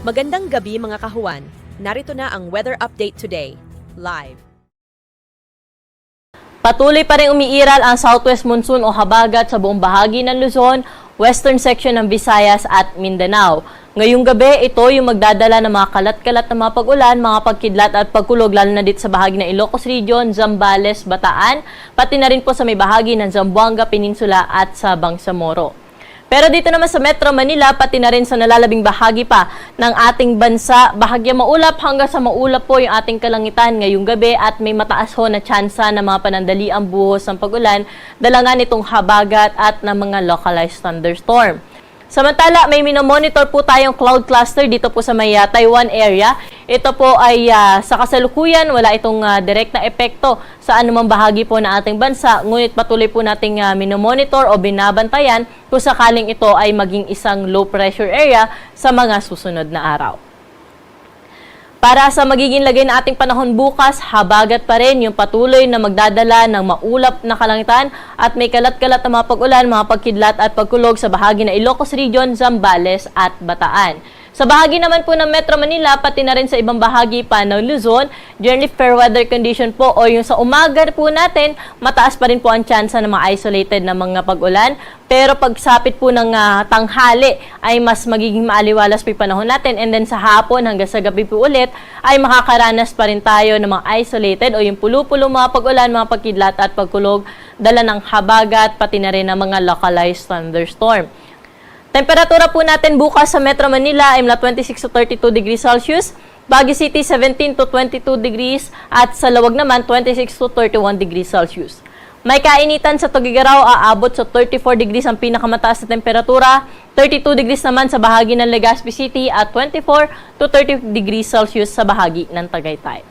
Magandang gabi mga kahuwan. Narito na ang weather update today, live. Patuloy pa rin umiiral ang southwest monsoon o habagat sa buong bahagi ng Luzon, western section ng Visayas at Mindanao. Ngayong gabi, ito yung magdadala ng mga kalat-kalat na mga pag-ulan, mga pagkidlat at pagkulog lalo na dito sa bahagi ng Ilocos Region, Zambales, Bataan, pati na rin po sa may bahagi ng Zamboanga Peninsula at sa Bangsamoro. Pero dito naman sa Metro Manila, pati na rin sa nalalabing bahagi pa ng ating bansa, bahagyang maulap hanggang sa maulap po yung ating kalangitan ngayong gabi at may mataas ho na tsansa ng mga panandaliang buhos ng pag-ulan, dalangan itong habagat at ng mga localized thunderstorm. Samantala, may minomonitor po tayong cloud cluster dito po sa may Taiwan area. Ito po ay sa kasalukuyan, wala itong direct na epekto sa anumang bahagi po ng ating bansa. Ngunit patuloy po nating minomonitor o binabantayan kung sakaling ito ay maging isang low pressure area sa mga susunod na araw. Para sa magiging lagay na ating panahon bukas, habagat pa rin yung patuloy na magdadala ng maulap na kalangitan at may kalat-kalat na mga pag-ulan, mga pagkidlat at pagkulog sa bahagi ng Ilocos Region, Zambales at Bataan. Sa bahagi naman po ng Metro Manila, pati na rin sa ibang bahagi pa ng Luzon, generally fair weather condition po o yung sa umaga po natin, mataas pa rin po ang tsansa ng mga isolated na mga pag-ulan. Pero pagsapit po ng tanghali ay mas magiging maaliwalas po yung panahon natin. And then sa hapon hanggang sa gabi po ulit ay makakaranas pa rin tayo ng mga isolated o yung pulo-pulo mga pag-ulan, mga pagkidlat at pagkulog, dala ng habagat, pati na rin ng mga localized thunderstorm. Temperatura po natin bukas sa Metro Manila ay mula 26 to 32 degrees Celsius, Baguio City 17 to 22 degrees at sa Lawag naman 26 to 31 degrees Celsius. May kainitan sa Tuguegarao, aabot sa 34 degrees ang pinakamataas na temperatura, 32 degrees naman sa bahagi ng Legazpi City at 24 to 30 degrees Celsius sa bahagi ng Tagaytay.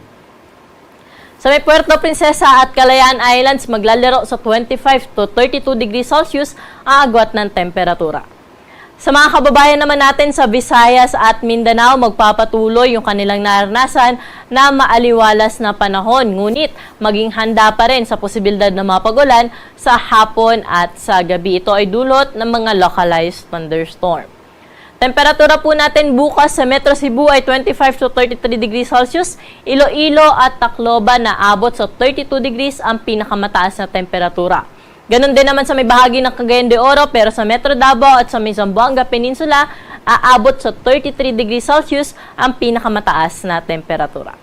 Sa may Puerto Princesa at Kalayaan Islands, maglalaro sa 25 to 32 degrees Celsius ang agwat ng temperatura. Sa mga kababayan naman natin sa Visayas at Mindanao, magpapatuloy yung kanilang naranasan na maaliwalas na panahon. Ngunit maging handa pa rin sa posibilidad ng mga pag-ulan sa hapon at sa gabi. Ito ay dulot ng mga localized thunderstorm. Temperatura po natin bukas sa Metro Cebu ay 25 to 33 degrees Celsius. Iloilo at Tacloban na abot sa 32 degrees ang pinakamataas na temperatura. Ganon din naman sa may bahagi ng Cagayan de Oro, pero sa Metro Davao at sa may Zamboanga Peninsula, aabot sa 33 degrees Celsius ang pinakamataas na temperatura.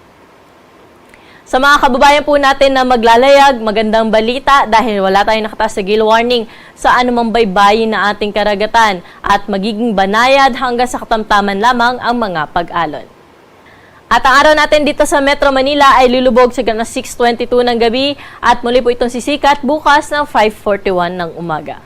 Sa mga kababayan po natin na maglalayag, magandang balita dahil wala tayong nakataas sa gale warning sa anumang baybayin na ating karagatan at magiging banayad hanggang sa katamtaman lamang ang mga pag-alon. At ang araw natin dito sa Metro Manila ay lulubog sa 6:22 ng gabi at muli po itong sisikat bukas ng 5:41 ng umaga.